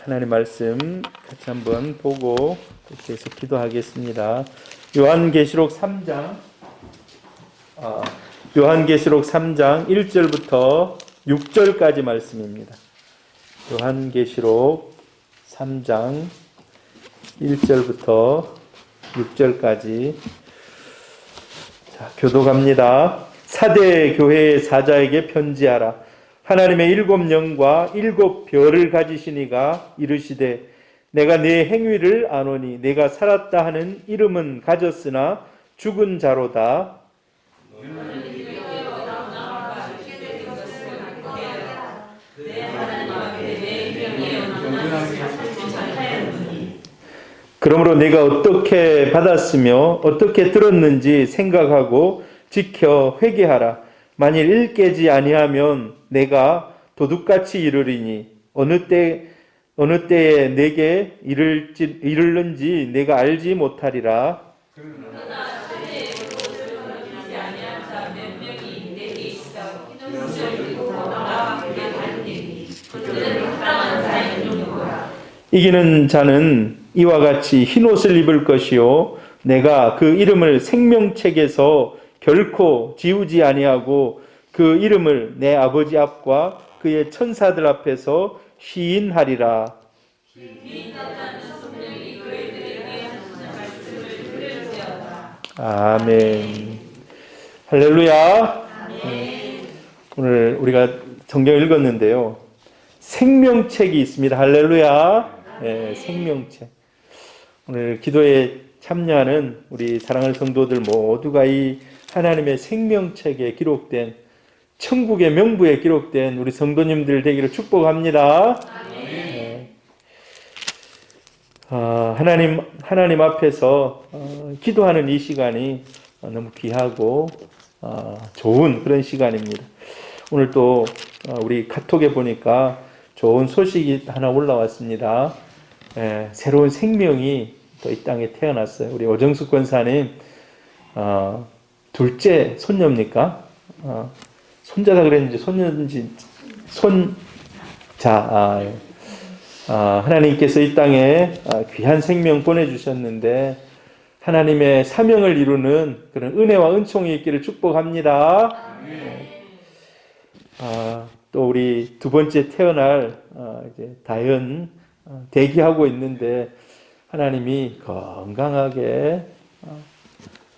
하나님 말씀 같이 한번 보고 이렇게 해서 기도하겠습니다. 요한계시록 3장 1절부터 6절까지 말씀입니다. 요한계시록 3장 1절부터 6절까지. 자, 교독합니다. 사대 교회의 사자에게 편지하라. 하나님의 7영과 7별을 가지신 이가 이르시되 내가 네 행위를 아노니 내가 살았다 하는 이름은 가졌으나 죽은 자로다. 그러므로 내가 어떻게 받았으며 어떻게 들었는지 생각하고 지켜 회개하라. 만일 일깨지 아니하면 내가 도둑같이 이르리니 어느 때에 내게 이르는지 내가 알지 못하리라. 이기는 자는 이와 같이 흰옷을 입을 것이요 내가 그 이름을 생명책에서 결코 지우지 아니하고 그 이름을 내 아버지 앞과 그의 천사들 앞에서 시인하리라. 아멘. 할렐루야. 오늘 우리가 성경을 읽었는데요. 생명책이 있습니다. 할렐루야. 네, 생명책. 오늘 기도에 참여하는 우리 사랑하는 성도들 모두가 이 하나님의 생명책에 기록된 천국의 명부에 기록된 우리 성도님들 되기를 축복합니다. 네. 하나님 앞에서 기도하는 이 시간이 너무 귀하고 좋은 그런 시간입니다. 오늘 또 우리 카톡에 보니까 좋은 소식이 하나 올라왔습니다. 새로운 생명이 또 이 땅에 태어났어요. 우리 오정숙 권사님 둘째 손녀입니까? 손자다 그랬는지 손녀인지 손자. 하나님께서 이 땅에 귀한 생명 보내주셨는데 하나님의 사명을 이루는 그런 은혜와 은총이 있기를 축복합니다. 또 우리 두 번째 태어날 이제 다현 대기하고 있는데 하나님이 건강하게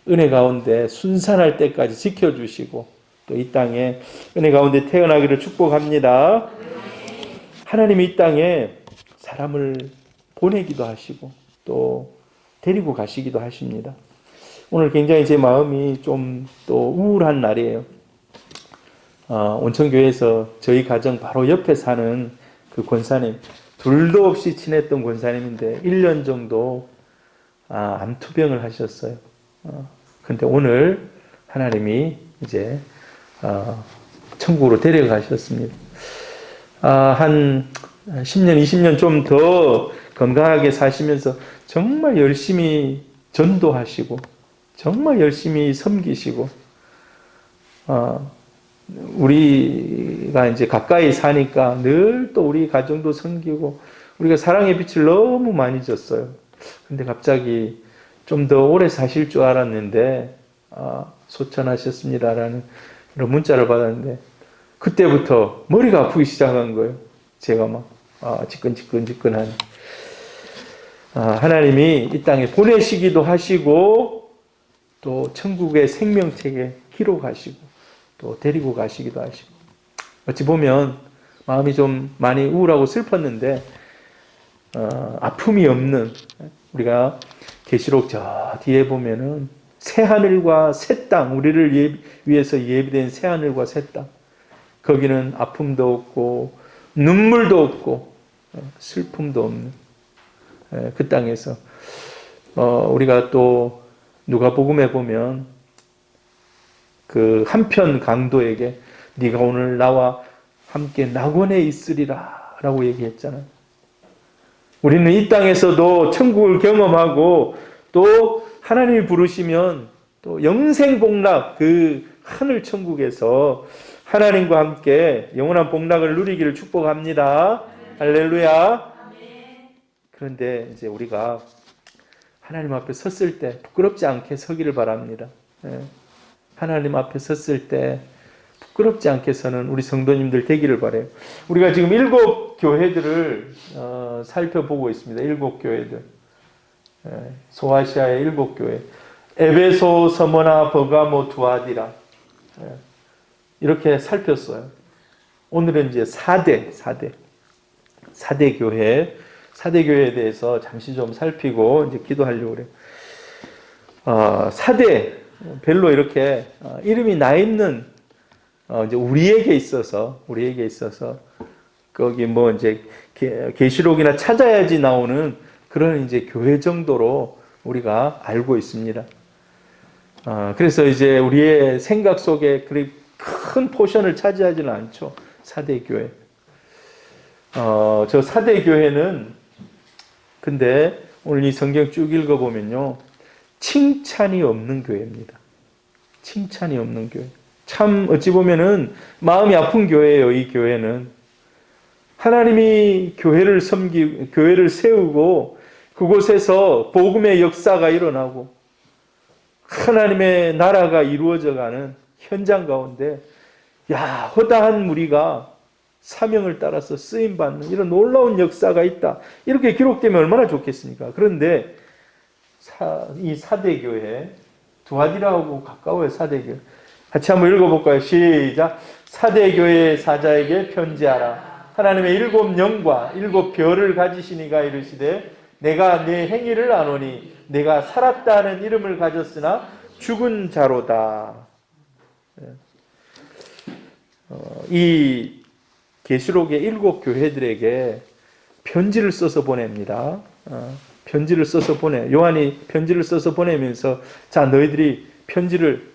은혜 가운데 순산할 때까지 지켜주시고 또 이 땅에 은혜 가운데 태어나기를 축복합니다. 하나님이 이 땅에 사람을 보내기도 하시고 또 데리고 가시기도 하십니다. 오늘 굉장히 제 마음이 좀 또 우울한 날이에요. 온천교회에서 저희 가정 바로 옆에 사는 그 권사님, 둘도 없이 친했던 권사님인데 1년 정도 암투병을 하셨어요. 근데 오늘 하나님이 이제 천국으로 데려가셨습니다. 한 10년, 20년 좀 더 건강하게 사시면서 정말 열심히 전도하시고 정말 열심히 섬기시고 우리가 이제 가까이 사니까 늘 또 우리 가정도 섬기고 우리가 사랑의 빛을 너무 많이 줬어요. 근데 갑자기 좀 더 오래 사실 줄 알았는데 소천하셨습니다라는 이런 문자를 받았는데 그때부터 머리가 아프기 시작한 거예요. 제가 막 지끈지끈한 하나님이 이 땅에 보내시기도 하시고 또 천국의 생명책에 기록하시고 또 데리고 가시기도 하시고 어찌 보면 마음이 좀 많이 우울하고 슬펐는데 아픔이 없는 우리가 계시록 저 뒤에 보면은 새 하늘과 새 땅 우리를 위해서 예비된 새 하늘과 새 땅 거기는 아픔도 없고 눈물도 없고 슬픔도 없는 그 땅에서 우리가 또 누가복음에 보면 그 한편 강도에게 네가 오늘 나와 함께 낙원에 있으리라 라고 얘기했잖아요. 우리는 이 땅에서도 천국을 경험하고 또 하나님이 부르시면 또 영생 복락 그 하늘 천국에서 하나님과 함께 영원한 복락을 누리기를 축복합니다. 할렐루야. 그런데 이제 우리가 하나님 앞에 섰을 때 부끄럽지 않게 서기를 바랍니다. 예. 하나님 앞에 섰을 때 부끄럽지 않게 서는 우리 성도님들 되기를 바라요. 우리가 지금 7 교회들을 살펴보고 있습니다. 7 교회들. 예. 소아시아의 7 교회. 에베소, 서머나, 버가모, 두아디라. 예. 이렇게 살폈어요. 오늘은 이제 4대 교회. 4대 교회에 대해서 잠시 좀 살피고 이제 기도하려고 그래요. 4대 별로 이렇게 이름이 나 있는 이제 우리에게 있어서 거기 뭐 이제 계시록이나 찾아야지 나오는 그런 이제 교회 정도로 우리가 알고 있습니다. 그래서 이제 우리의 생각 속에 그리 큰 포션을 차지하지는 않죠. 4대 교회. 저 4대 교회는 근데 오늘 이 성경 쭉 읽어보면요. 칭찬이 없는 교회입니다. 칭찬이 없는 교회. 참 어찌 보면은 마음이 아픈 교회예요. 이 교회는. 하나님이 교회를 교회를 세우고 그곳에서 복음의 역사가 일어나고 하나님의 나라가 이루어져가는 현장 가운데 허다한 무리가 사명을 따라서 쓰임받는 이런 놀라운 역사가 있다. 이렇게 기록되면 얼마나 좋겠습니까? 그런데 이 4대 교회, 두아디라하고 가까워요. 4대 교회. 같이 한번 읽어볼까요? 시작. 4대 교회의 사자에게 편지하라. 하나님의 7 영과 7 별을 가지시니가 이르시되 내가 내 행위를 아노니 내가 살았다 하는 이름을 가졌으나 죽은 자로다. 이 계시록의 7 교회들에게 편지를 써서 보냅니다. 편지를 써서 요한이 편지를 써서 보내면서 자 너희들이 편지를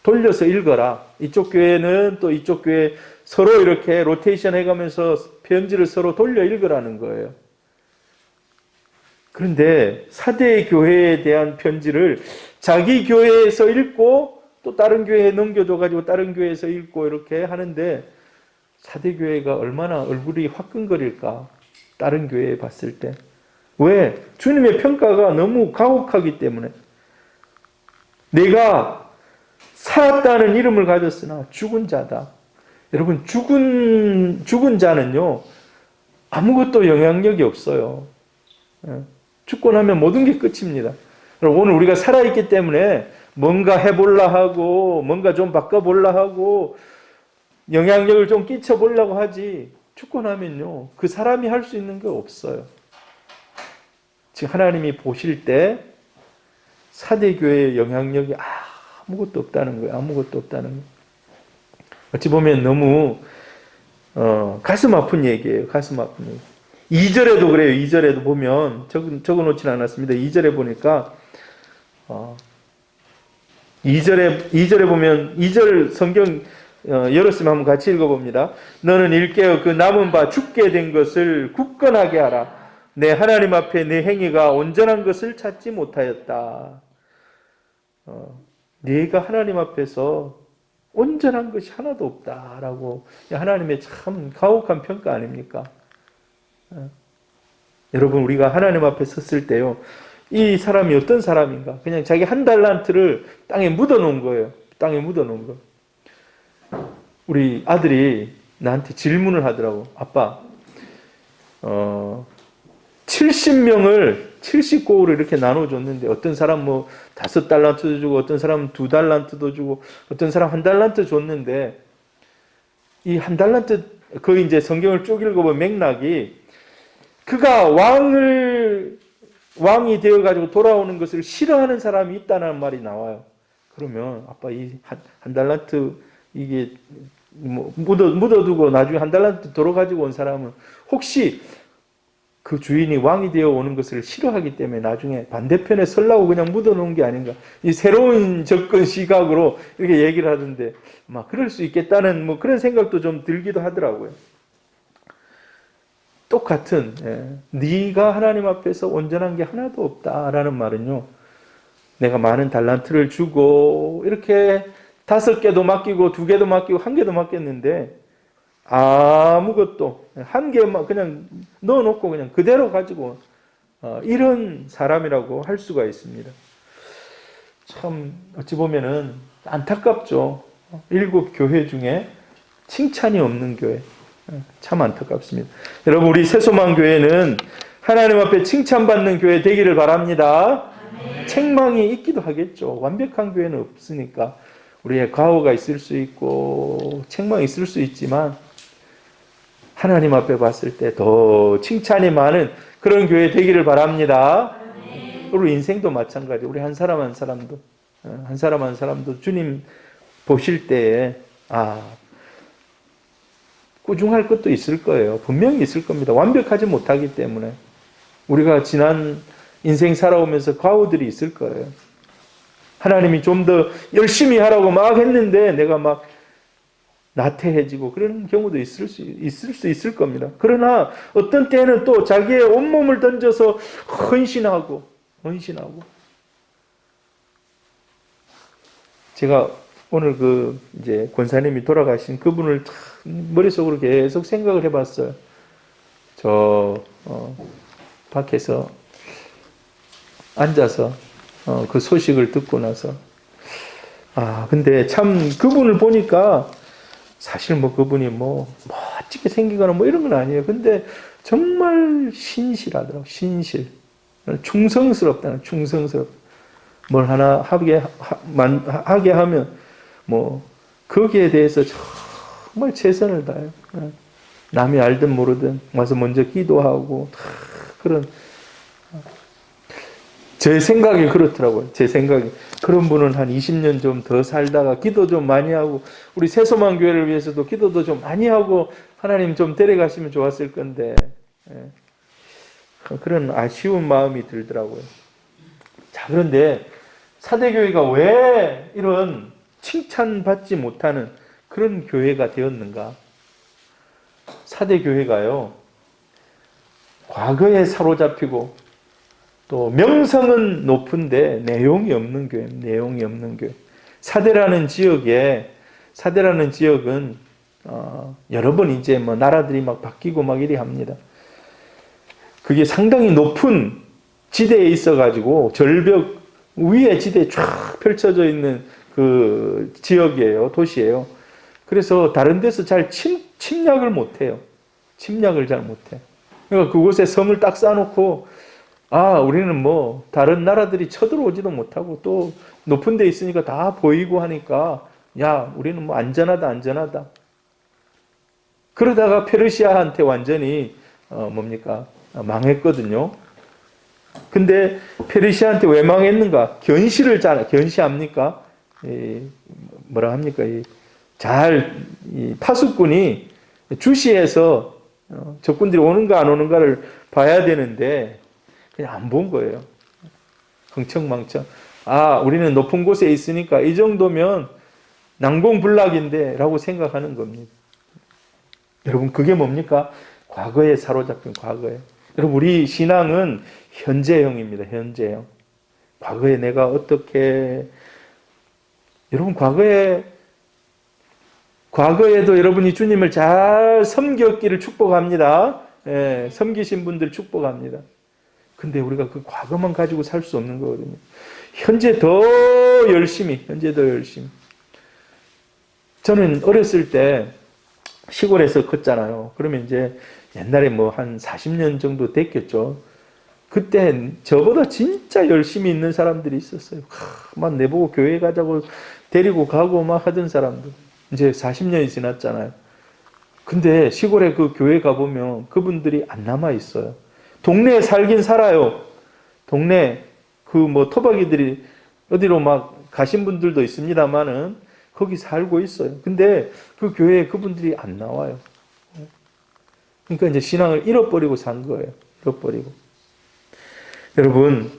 돌려서 읽어라. 이쪽 교회는 또 이쪽 교회 서로 이렇게 로테이션 해가면서 편지를 서로 돌려 읽으라는 거예요. 그런데 4대 교회에 대한 편지를 자기 교회에서 읽고 또 다른 교회에 넘겨줘가지고 다른 교회에서 읽고 이렇게 하는데 4대 교회가 얼마나 얼굴이 화끈거릴까? 다른 교회에 봤을 때. 왜? 주님의 평가가 너무 가혹하기 때문에. 내가 살았다는 이름을 가졌으나 죽은 자다. 여러분, 죽은 자는요, 아무것도 영향력이 없어요. 죽고 나면 모든 게 끝입니다. 오늘 우리가 살아있기 때문에 뭔가 해볼라 하고, 뭔가 좀 바꿔볼라 하고, 영향력을 좀 끼쳐보려고 하지, 죽고 나면요, 그 사람이 할 수 있는 게 없어요. 지금 하나님이 보실 때 4대 교회의 영향력이 아무것도 없다는 거예요. 아무것도 없다는 거예요. 어찌 보면 너무 가슴 아픈 얘기예요. 가슴 아픈 얘기. 2절에도 그래요. 2절에도 보면 적어놓지는 않았습니다. 2절에 보니까 2절에 보면 2절 성경 열었으면 한번 같이 읽어봅니다. 너는 일깨어 그 남은 바 죽게 된 것을 굳건하게 하라. 내 하나님 앞에 내 행위가 온전한 것을 찾지 못하였다. 네가 하나님 앞에서 온전한 것이 하나도 없다라고 하나님의 참 가혹한 평가 아닙니까? 여러분 우리가 하나님 앞에 섰을 때요. 이 사람이 어떤 사람인가? 그냥 자기 한 달란트를 땅에 묻어놓은 거예요. 땅에 묻어놓은 거. 우리 아들이 나한테 질문을 하더라고. 아빠, 70고울을 이렇게 나눠줬는데 어떤 사람 뭐 5달란트도 주고 어떤 사람은 2달란트도 주고 어떤 사람 1달란트 줬는데 이 1달란트 그 이제 성경을 쭉 읽어보면 맥락이 그가 왕이 되어가지고 돌아오는 것을 싫어하는 사람이 있다는 말이 나와요. 그러면 아빠 이 한 달란트 이게 뭐 묻어두고 나중에 1달란트 돌아가지고 온 사람은 혹시 그 주인이 왕이 되어 오는 것을 싫어하기 때문에 나중에 반대편에 설라고 그냥 묻어놓은 게 아닌가. 이 새로운 접근 시각으로 이렇게 얘기를 하던데 막 그럴 수 있겠다는 뭐 그런 생각도 좀 들기도 하더라고요. 똑같은 네가 하나님 앞에서 온전한 게 하나도 없다라는 말은요. 내가 많은 달란트를 주고 이렇게 5개도 맡기고 2개도 맡기고 1개도 맡겼는데 아무것도 1개만 그냥 넣어놓고 그냥 그대로 가지고 이런 사람이라고 할 수가 있습니다. 참 어찌 보면은 안타깝죠. 7교회 중에 칭찬이 없는 교회. 참 안타깝습니다. 여러분, 우리 새소망교회는 하나님 앞에 칭찬받는 교회 되기를 바랍니다. 책망이 있기도 하겠죠. 완벽한 교회는 없으니까 우리의 과오가 있을 수 있고 책망이 있을 수 있지만 하나님 앞에 봤을 때 더 칭찬이 많은 그런 교회 되기를 바랍니다. 우리 인생도 마찬가지. 우리 한 사람 한 사람도 주님 보실 때에 꾸중할 것도 있을 거예요. 분명히 있을 겁니다. 완벽하지 못하기 때문에 우리가 지난 인생 살아오면서 과오들이 있을 거예요. 하나님이 좀 더 열심히 하라고 막 했는데 내가 막 나태해지고 그런 경우도 있을 수 있을 겁니다. 그러나 어떤 때는 또 자기의 온몸을 던져서 헌신하고 제가 오늘 이제 권사님이 돌아가신 그분을 머릿속으로 계속 생각을 해봤어요. 밖에서 앉아서 그 소식을 듣고 나서 근데 참 그분을 보니까 사실 그분이 멋지게 생기거나 이런 건 아니에요. 근데 정말 신실하더라고요. 신실. 충성스럽다는 충성스럽다. 뭘 하나 하게 하면 거기에 대해서 정말 최선을 다해요. 남이 알든 모르든 와서 먼저 기도하고 그런 제 생각이 그렇더라고요. 제 생각이. 그런 분은 한 20년 좀 더 살다가 기도 좀 많이 하고 우리 새소망교회를 위해서도 기도도 좀 많이 하고 하나님 좀 데려가시면 좋았을 건데 그런 아쉬운 마음이 들더라고요. 자, 그런데 사대교회가 왜 이런 칭찬받지 못하는 그런 교회가 되었는가? 사대교회가요, 과거에 사로잡히고 또 명성은 높은데 내용이 없는 교회, 내용이 없는 교회. 사대라는 지역은 여러 번 이제 나라들이 막 바뀌고 막 이리 합니다. 그게 상당히 높은 지대에 있어가지고 절벽 위에 지대에 쫙 펼쳐져 있는 그 지역이에요, 도시예요. 그래서 다른 데서 잘 침략을 못해요. 침략을 잘 못해. 그러니까 그곳에 성을 딱 쌓아놓고 우리는 다른 나라들이 쳐들어오지도 못하고 또 높은 데 있으니까 다 보이고 하니까 우리는 안전하다. 그러다가 페르시아한테 완전히 망했거든요. 근데 페르시아한테 왜 망했는가? 견시합니까? 파수꾼이 주시해서 적군들이 오는가 안 오는가를 봐야 되는데 그냥 안 본 거예요. 흥청망청. 우리는 높은 곳에 있으니까 이 정도면 난공불락인데 라고 생각하는 겁니다. 여러분, 그게 뭡니까? 과거에 사로잡힌 과거에. 여러분, 우리 신앙은 현재형입니다. 현재형. 과거에 내가 어떻게, 여러분, 과거에도 여러분이 주님을 잘 섬겼기를 축복합니다. 섬기신 분들 축복합니다. 근데 우리가 그 과거만 가지고 살 수 없는 거거든요. 현재 더 열심히. 저는 어렸을 때 시골에서 컸잖아요. 그러면 이제 옛날에 한 40년 정도 됐겠죠. 그때 저보다 진짜 열심히 있는 사람들이 있었어요. 막 내보고 교회 가자고 데리고 가고 막 하던 사람들. 이제 40년이 지났잖아요. 근데 시골에 그 교회 가보면 그분들이 안 남아 있어요. 동네에 살긴 살아요. 동네 토박이들이 어디로 막 가신 분들도 있습니다만은 거기 살고 있어요. 근데 그 교회에 그분들이 안 나와요. 그러니까 이제 신앙을 잃어버리고 산 거예요. 잃어버리고. 여러분,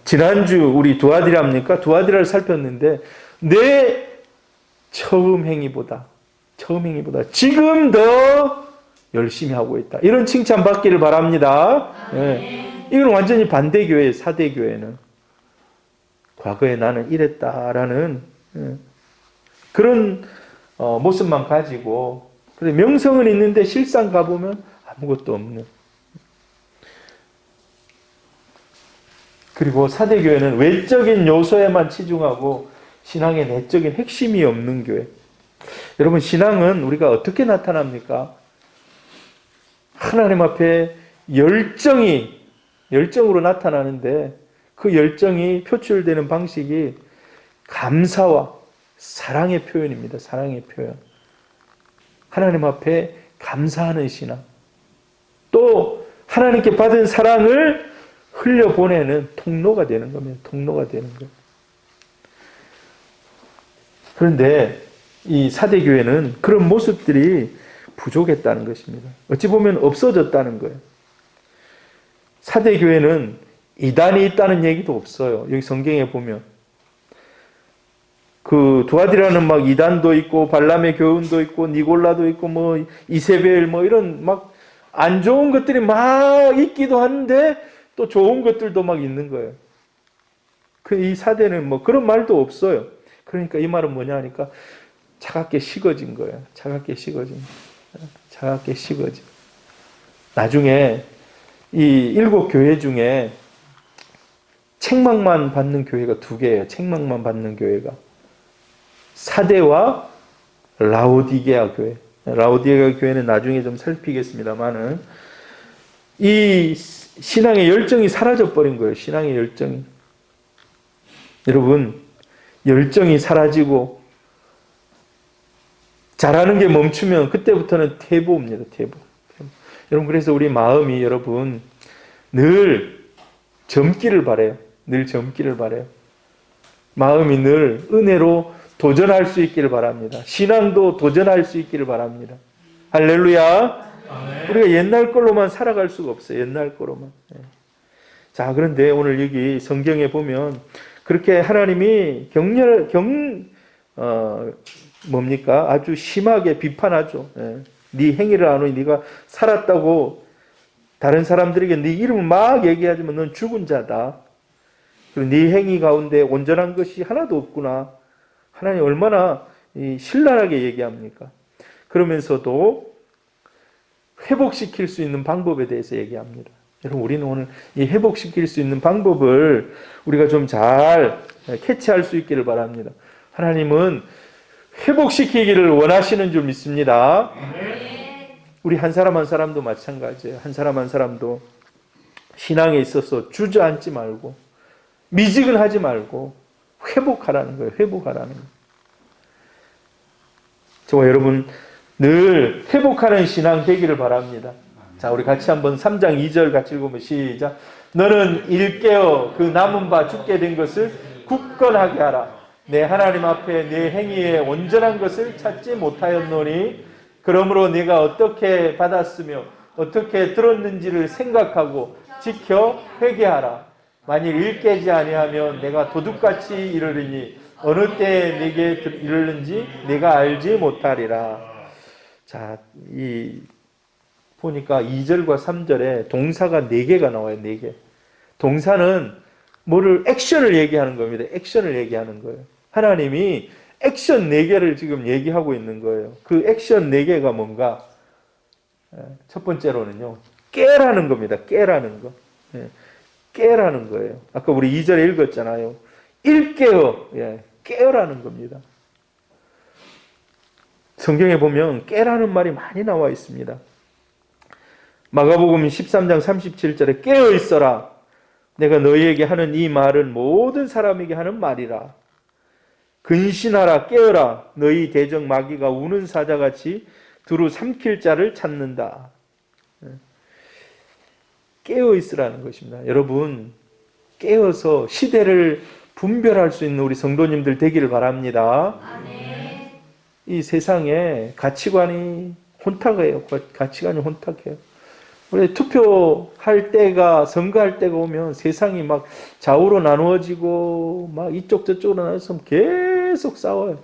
지난주 우리 두아디라입니까? 두아디라를 살폈는데 내 처음 행위보다 지금 더 열심히 하고 있다. 이런 칭찬 받기를 바랍니다. 이건 완전히 반대 교회예요. 사대 교회는. 과거에 나는 이랬다라는 그런 모습만 가지고 명성은 있는데 실상 가보면 아무것도 없는. 그리고 사대교회는 외적인 요소에만 치중하고 신앙의 내적인 핵심이 없는 교회. 여러분, 신앙은 우리가 어떻게 나타납니까? 하나님 앞에 열정으로 나타나는데 그 열정이 표출되는 방식이 감사와 사랑의 표현입니다. 사랑의 표현. 하나님 앞에 감사하는 신앙. 또 하나님께 받은 사랑을 흘려보내는 통로가 되는 겁니다. 통로가 되는 거예요. 그런데 이 사대교회는 그런 모습들이 부족했다는 것입니다. 어찌 보면 없어졌다는 거예요. 사대교회는 이단이 있다는 얘기도 없어요. 여기 성경에 보면 그 두아디라는 막 이단도 있고 발람의 교훈도 있고 니골라도 있고 뭐 이세벨 뭐 이런 막 안 좋은 것들이 막 있기도 한데 또 좋은 것들도 막 있는 거예요. 이 사대는 뭐 그런 말도 없어요. 그러니까 이 말은 뭐냐 하니까 차갑게 식어진 거예요. 차갑게 식어진. 나중에 이 7 교회 중에 책망만 받는 교회가 2개예요. 책망만 받는 교회가. 사대와 라오디게아 교회. 라오디게아 교회는 나중에 좀 살피겠습니다만은 이 신앙의 열정이 사라져버린 거예요. 신앙의 열정이. 여러분, 열정이 사라지고 잘하는 게 멈추면 그때부터는 퇴보입니다. 퇴보. 여러분, 그래서 우리 마음이 여러분 늘 젊기를 바라요. 늘 젊기를 바라요. 마음이 늘 은혜로 도전할 수 있기를 바랍니다. 신앙도 도전할 수 있기를 바랍니다. 할렐루야. 아멘. 우리가 옛날 걸로만 살아갈 수가 없어요. 옛날 거로만. 자, 그런데 오늘 여기 성경에 보면 그렇게 하나님이 뭡니까? 아주 심하게 비판하죠. 네 행위를 안 하니 네가 살았다고 다른 사람들에게 네 이름을 막 얘기하지만 넌 죽은 자다. 그리고 네 행위 가운데 온전한 것이 하나도 없구나. 하나님 얼마나 신랄하게 얘기합니까? 그러면서도 회복시킬 수 있는 방법에 대해서 얘기합니다. 여러분, 우리는 오늘 이 회복시킬 수 있는 방법을 우리가 좀 잘 캐치할 수 있기를 바랍니다. 하나님은 회복시키기를 원하시는 줄 믿습니다. 우리 한 사람 한 사람도 마찬가지예요. 한 사람 한 사람도 신앙에 있어서 주저앉지 말고 미지근하지 말고 회복하라는 거예요. 회복하라는 거예요. 저와 여러분 늘 회복하는 신앙 되기를 바랍니다. 자, 우리 같이 한번 3장 2절 같이 읽으면 시작. 너는 일깨어 그 남은 바 죽게 된 것을 굳건하게 하라. 내 하나님 앞에 내 행위에 온전한 것을 찾지 못하였노니 그러므로 네가 어떻게 받았으며 어떻게 들었는지를 생각하고 지켜 회개하라. 만일 일깨지 아니하면 내가 도둑같이 이르리니 어느 때에 네게 이르는지 내가 알지 못하리라. 자, 보니까 2절과 3절에 동사가 4개가 나와요. 4개. 동사는 액션을 얘기하는 겁니다. 액션을 얘기하는 거예요. 하나님이 액션 4개를 지금 얘기하고 있는 거예요. 그 액션 4개가 뭔가? 첫 번째로는요, 깨라는 겁니다. 깨라는 거. 깨라는 거예요. 아까 우리 2절에 읽었잖아요. 일깨어, 깨어라는 겁니다. 성경에 보면 깨라는 말이 많이 나와 있습니다. 마가복음 13장 37절에 깨어 있어라. 내가 너희에게 하는 이 말은 모든 사람에게 하는 말이라. 근신하라, 깨어라. 너희 대적 마귀가 우는 사자같이 두루 삼킬 자를 찾는다. 깨어 있으라는 것입니다. 여러분, 깨어서 시대를 분별할 수 있는 우리 성도님들 되기를 바랍니다. 아멘. 이 세상에 가치관이 혼탁해요. 가치관이 혼탁해요. 우리 투표할 때가, 선거할 때가 오면 세상이 막 좌우로 나누어지고 막 이쪽 저쪽으로 나눠서 계속 싸워요.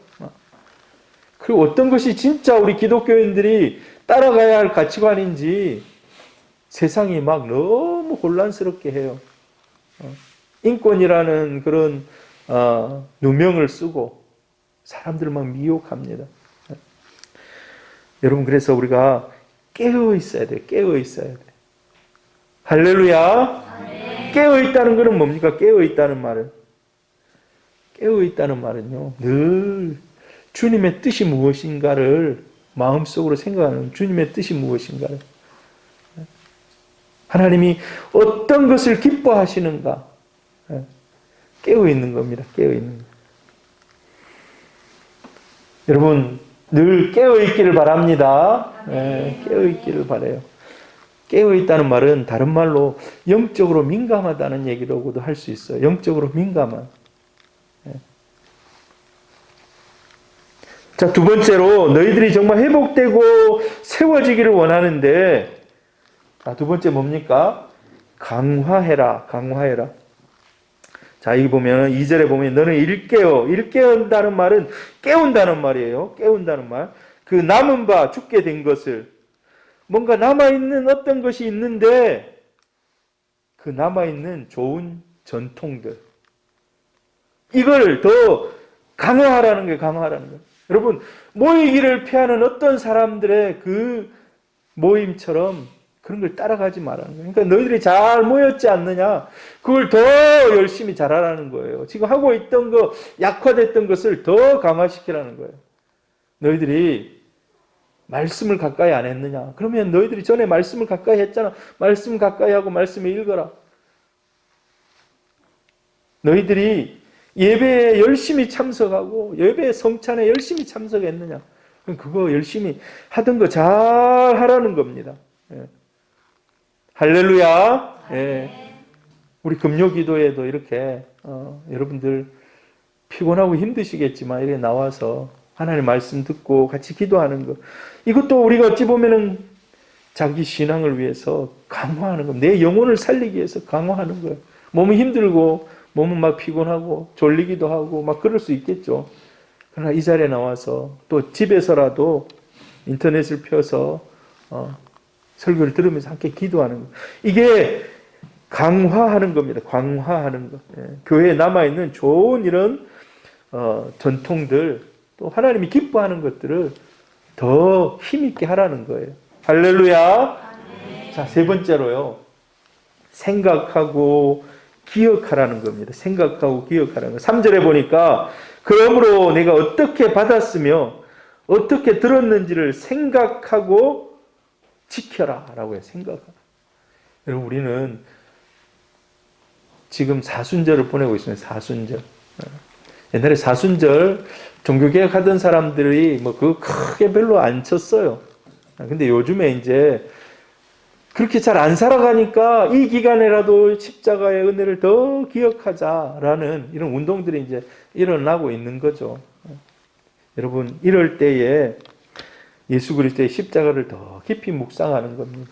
그리고 어떤 것이 진짜 우리 기독교인들이 따라가야 할 가치관인지 세상이 막 너무 혼란스럽게 해요. 인권이라는 그런 누명을 쓰고 사람들을 막 미혹합니다. 여러분, 그래서 우리가 깨어 있어야 돼요. 깨어 있어야 돼요. 할렐루야. 아멘. 깨어있다는 것은 뭡니까? 깨어있다는 말은. 깨어있다는 말은요, 늘 주님의 뜻이 무엇인가를 마음속으로 생각하는, 주님의 뜻이 무엇인가를, 하나님이 어떤 것을 기뻐하시는가, 깨어있는 겁니다. 깨어있는 것. 여러분 늘 깨어있기를 바랍니다. 깨어있기를 바라요. 깨어있다는 말은 다른 말로 영적으로 민감하다는 얘기라고도 할 수 있어요. 영적으로 민감한. 자, 두 번째로 너희들이 정말 회복되고 세워지기를 원하는데, 두 번째 뭡니까? 강화해라. 강화해라. 자, 여기 보면 2절에 보면 너는 일깨어. 일깨운다는 말은 깨운다는 말이에요. 깨운다는 말. 그 남은 바 죽게 된 것을, 뭔가 남아있는 어떤 것이 있는데 그 남아있는 좋은 전통들, 이걸 더 강화하라는 거예요. 강화하라는 거예요. 여러분, 모이기를 피하는 어떤 사람들의 그 모임처럼 그런 걸 따라가지 말라는 거예요. 그러니까 너희들이 잘 모였지 않느냐, 그걸 더 열심히 잘하라는 거예요. 지금 하고 있던 거, 약화됐던 것을 더 강화시키라는 거예요. 너희들이 말씀을 가까이 안 했느냐, 그러면 너희들이 전에 말씀을 가까이 했잖아. 말씀 가까이 하고 말씀을 읽어라. 너희들이 예배에 열심히 참석하고 예배 성찬에 열심히 참석했느냐, 그거 열심히 하던 거 잘 하라는 겁니다. 할렐루야. 우리 금요 기도에도 이렇게 여러분들 피곤하고 힘드시겠지만 이렇게 나와서 하나님 말씀 듣고 같이 기도하는 것, 이것도 우리가 어찌 보면은 자기 신앙을 위해서 강화하는 것, 내 영혼을 살리기 위해서 강화하는 거예요. 몸이 힘들고 몸은 막 피곤하고 졸리기도 하고 막 그럴 수 있겠죠. 그러나 이 자리에 나와서 또 집에서라도 인터넷을 펴서 설교를 들으면서 함께 기도하는 것, 이게 강화하는 겁니다. 강화하는 것. 교회에 남아있는 좋은 이런 전통들, 또 하나님이 기뻐하는 것들을 더 힘있게 하라는 거예요. 할렐루야. 자, 세 번째로요, 생각하고 기억하라는 겁니다. 생각하고 기억하라는 거. 3절에 보니까 그러므로 내가 어떻게 받았으며 어떻게 들었는지를 생각하고 지켜라 라고 해요. 생각하라. 여러분, 우리는 지금 사순절을 보내고 있습니다. 사순절. 옛날에 사순절 종교개혁 하던 사람들이 뭐 그거 크게 별로 안 쳤어요. 근데 요즘에 이제 그렇게 잘 안 살아가니까 이 기간에라도 십자가의 은혜를 더 기억하자라는 이런 운동들이 이제 일어나고 있는 거죠. 여러분, 이럴 때에 예수 그리스도의 십자가를 더 깊이 묵상하는 겁니다.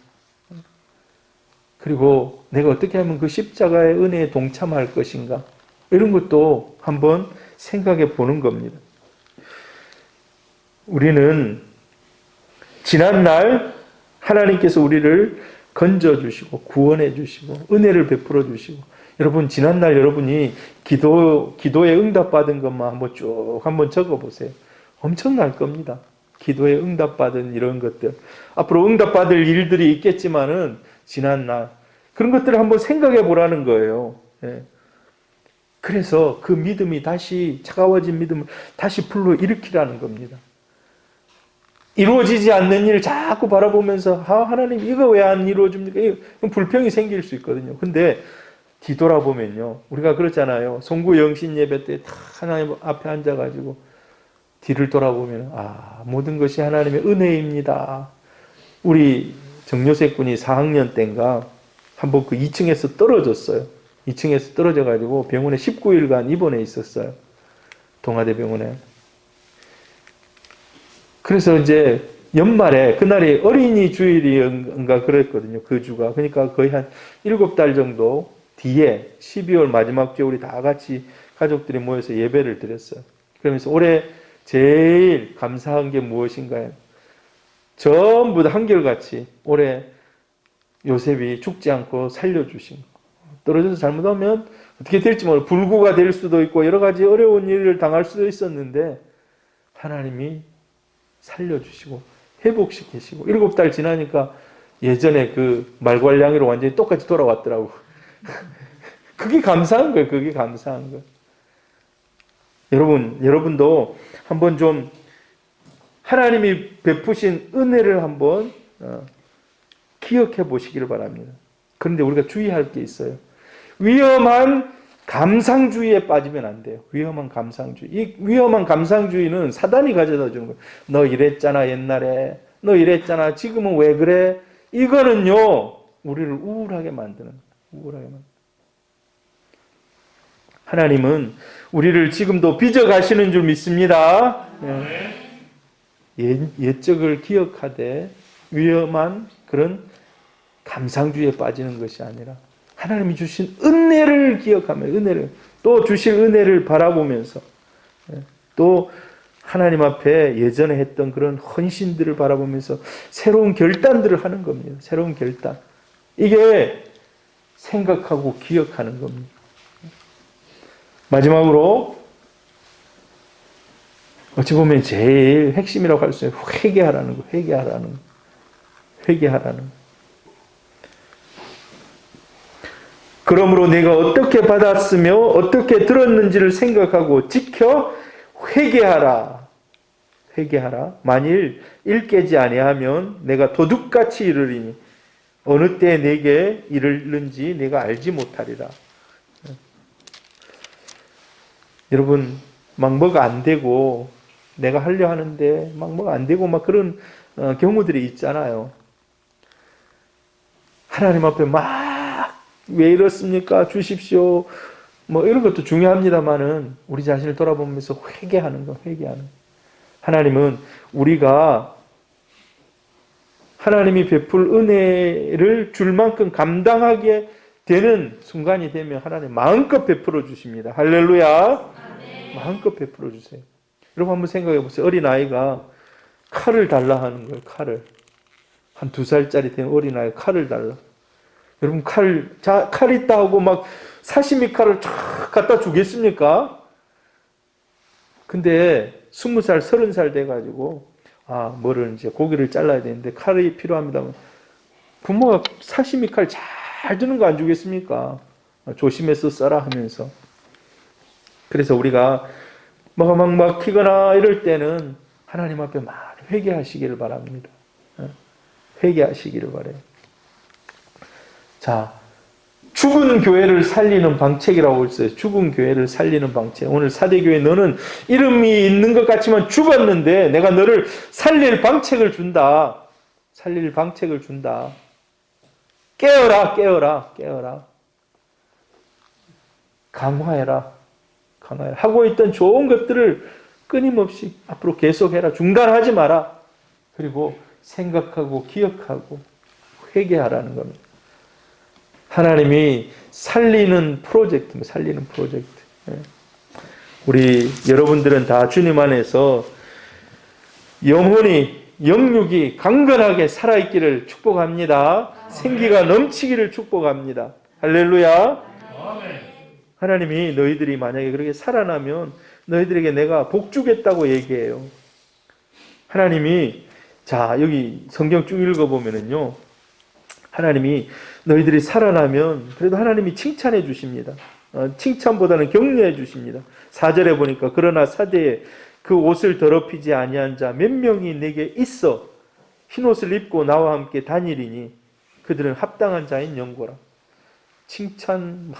그리고 내가 어떻게 하면 그 십자가의 은혜에 동참할 것인가, 이런 것도 한번 생각해 보는 겁니다. 우리는 지난날 하나님께서 우리를 건져주시고 구원해 주시고 은혜를 베풀어 주시고, 여러분 지난날 여러분이 기도에 응답받은 것만 한번 적어보세요. 엄청날 겁니다. 기도에 응답받은 이런 것들, 앞으로 응답받을 일들이 있겠지만은 지난날 그런 것들을 한번 생각해 보라는 거예요. 그래서 그 믿음이 다시, 차가워진 믿음을 다시 불러일으키라는 겁니다. 이루어지지 않는 일을 자꾸 바라보면서 하나님 이거 왜 안 이루어집니까? 불평이 생길 수 있거든요. 근데 뒤돌아보면요, 우리가 그렇잖아요. 송구 영신 예배 때 다 하나님 앞에 앉아가지고 뒤를 돌아보면 모든 것이 하나님의 은혜입니다. 우리 정요셉 군이 4학년 때인가 한번 그 2층에서 떨어졌어요. 2층에서 떨어져가지고 병원에 19일간 입원해 있었어요. 동아대 병원에. 그래서 이제 연말에, 그날이 어린이 주일인가 그랬거든요. 그 주가. 그러니까 거의 한 7달 정도 뒤에 12월 마지막 주에 우리 다 같이 가족들이 모여서 예배를 드렸어요. 그러면서 올해 제일 감사한 게 무엇인가요? 전부 다 한결같이 올해 요셉이 죽지 않고 살려주신 거. 떨어져서 잘못하면 어떻게 될지 모르고 불구가 될 수도 있고 여러 가지 어려운 일을 당할 수도 있었는데 하나님이 살려주시고 회복시키시고 7달 지나니까 예전에 그 말괄량이로 완전히 똑같이 돌아왔더라고. 그게 감사한 거예요. 그게 감사한 거예요. 여러분도 한번 좀 하나님이 베푸신 은혜를 한번 기억해 보시기를 바랍니다. 그런데 우리가 주의할 게 있어요. 위험한 감상주의에 빠지면 안 돼요. 위험한 감상주의. 이 위험한 감상주의는 사단이 가져다 주는 거예요. 너 이랬잖아 옛날에. 너 이랬잖아. 지금은 왜 그래? 이거는요. 우리를 우울하게 만드는 거예요. 우울하게 만드는 거예요. 하나님은 우리를 지금도 빚어가시는 줄 믿습니다. 옛적을 기억하되 위험한 그런 감상주의에 빠지는 것이 아니라 하나님이 주신 은혜를 기억하며 은혜를 또 주실 은혜를 바라보면서 또 하나님 앞에 예전에 했던 그런 헌신들을 바라보면서 새로운 결단들을 하는 겁니다. 새로운 결단. 이게 생각하고 기억하는 겁니다. 마지막으로 어찌 보면 제일 핵심이라고 할 수 있어요. 회개하라는 거. 회개하라는 거. 회개하라는 거. 그러므로 내가 어떻게 받았으며 어떻게 들었는지를 생각하고 지켜 회개하라. 회개하라. 만일 일깨지 아니하면 내가 도둑같이 이르리니 어느 때 내게 이르는지 내가 알지 못하리라. 여러분 막 뭐가 안 되고 내가 하려 하는데 막 뭐가 안 되고 막 그런 경우들이 있잖아요. 하나님 앞에 막 왜 이렇습니까? 주십시오. 뭐 이런 것도 중요합니다만은 우리 자신을 돌아보면서 회개하는 거, 회개하는 거. 하나님은 우리가 하나님이 베풀 은혜를 줄 만큼 감당하게 되는 순간이 되면 하나님 마음껏 베풀어 주십니다. 할렐루야. 아멘. 마음껏 베풀어 주세요. 여러분 한번 생각해 보세요. 어린아이가 칼을 달라 하는 거예요. 칼을. 한 2살짜리 된 어린아이가 칼을 달라. 여러분 칼 있다 하고 막 사시미 칼을 쫙 갖다 주겠습니까? 근데 20살, 30살 돼가지고 뭐를 이제 고기를 잘라야 되는데 칼이 필요합니다. 부모가 사시미 칼 잘 드는 거 안 주겠습니까? 조심해서 써라 하면서. 그래서 우리가 막 막히거나 이럴 때는 하나님 앞에 많이 회개하시기를 바랍니다. 회개하시기를 바라요. 자, 죽은 교회를 살리는 방책이라고 했어요. 죽은 교회를 살리는 방책. 오늘 사대교회 너는 이름이 있는 것 같지만 죽었는데 내가 너를 살릴 방책을 준다. 살릴 방책을 준다. 깨어라, 깨어라, 깨어라. 강화해라. 강화해라. 하고 있던 좋은 것들을 끊임없이 앞으로 계속해라. 중단하지 마라. 그리고 생각하고 기억하고 회개하라는 겁니다. 하나님이 살리는 프로젝트입니다. 살리는 프로젝트. 우리 여러분들은 다 주님 안에서 영혼이 영육이 강건하게 살아있기를 축복합니다. 생기가 넘치기를 축복합니다. 할렐루야. 하나님이 너희들이 만약에 그렇게 살아나면 너희들에게 내가 복 주겠다고 얘기해요. 하나님이 자 여기 성경 쭉 읽어보면은요. 하나님이 너희들이 살아나면 그래도 하나님이 칭찬해 주십니다. 칭찬보다는 격려해 주십니다. 4절에 보니까 그러나 사대에 그 옷을 더럽히지 아니한 자 몇 명이 내게 있어 흰옷을 입고 나와 함께 다니리니 그들은 합당한 자인 영고라. 칭찬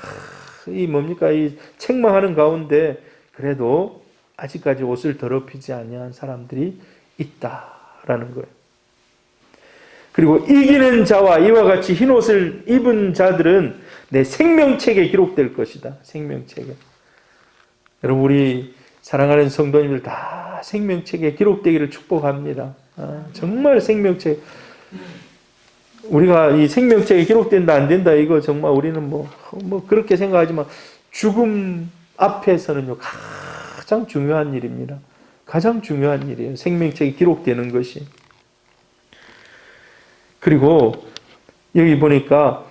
이 뭡니까 이 책망하는 가운데 그래도 아직까지 옷을 더럽히지 아니한 사람들이 있다라는 거예요. 그리고 이기는 자와 이와 같이 흰옷을 입은 자들은 내 생명책에 기록될 것이다. 생명책에. 여러분 우리 사랑하는 성도님들 다 생명책에 기록되기를 축복합니다. 정말 생명책. 우리가 이 생명책에 기록된다 안 된다 이거 정말 우리는 뭐 그렇게 생각하지만 죽음 앞에서는요 가장 중요한 일입니다. 가장 중요한 일이에요. 생명책에 기록되는 것이. 그리고 여기 보니까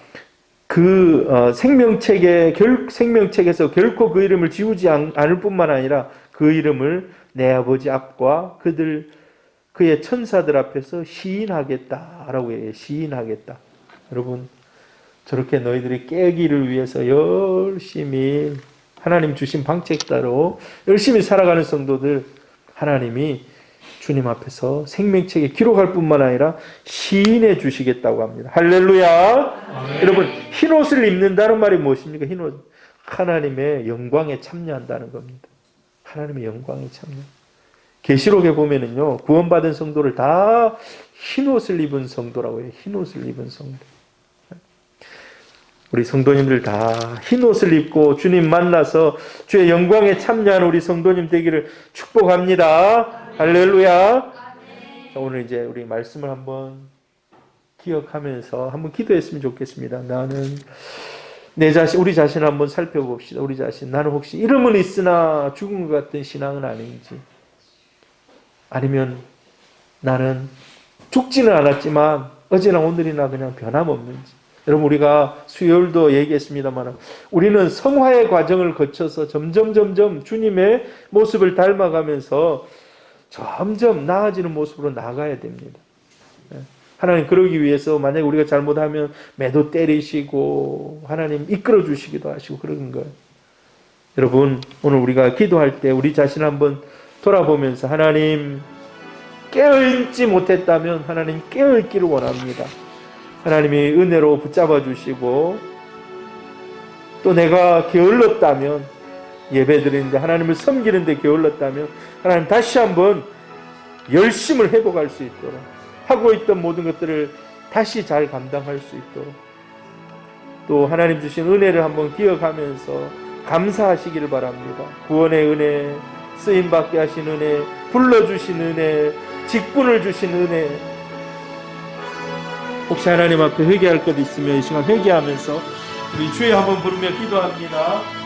그 생명책에서 결코 그 이름을 지우지 않을 뿐만 아니라 그 이름을 내 아버지 앞과 그의 천사들 앞에서 시인하겠다라고 해요. 시인하겠다. 여러분 저렇게 너희들이 깨기를 위해서 열심히 하나님 주신 방책대로 열심히 살아가는 성도들 하나님이 주님 앞에서 생명책에 기록할 뿐만 아니라 시인해 주시겠다고 합니다. 할렐루야. 여러분, 흰옷을 입는다는 말이 무엇입니까? 흰옷. 하나님의 영광에 참여한다는 겁니다. 하나님의 영광에 참여. 계시록에 보면은요, 구원받은 성도를 다 흰옷을 입은 성도라고 해요. 흰옷을 입은 성도. 우리 성도님들 다 흰옷을 입고 주님 만나서 주의 영광에 참여하는 우리 성도님 되기를 축복합니다. 할렐루야. 자, 오늘 이제 우리 말씀을 한번 기억하면서 한번 기도했으면 좋겠습니다. 나는 내 자신, 우리 자신을 한번 살펴봅시다. 우리 자신, 나는 혹시 이름은 있으나 죽은 것 같은 신앙은 아닌지, 아니면 나는 죽지는 않았지만 어제나 오늘이나 그냥 변함없는지. 여러분, 우리가 수요일도 얘기했습니다만 우리는 성화의 과정을 거쳐서 점점 주님의 모습을 닮아가면서 점점 나아지는 모습으로 나가야 됩니다. 하나님 그러기 위해서 만약에 우리가 잘못하면 매도 때리시고 하나님 이끌어 주시기도 하시고 그런 거예요. 여러분, 오늘 우리가 기도할 때 우리 자신을 한번 돌아보면서 하나님 깨어있지 못했다면 하나님 깨어있기를 원합니다. 하나님이 은혜로 붙잡아 주시고 또 내가 게을렀다면 예배 드리는데 하나님을 섬기는데 게을렀다면 하나님 다시 한번 열심을 회복할 수 있도록 하고 있던 모든 것들을 다시 잘 감당할 수 있도록 또 하나님 주신 은혜를 한번 기억하면서 감사하시기를 바랍니다. 구원의 은혜, 쓰임받게 하신 은혜, 불러주신 은혜, 직분을 주신 은혜. 혹시 하나님 앞에 회개할 것 있으면 이 시간 회개하면서 우리 주여 한번 부르며 기도합니다.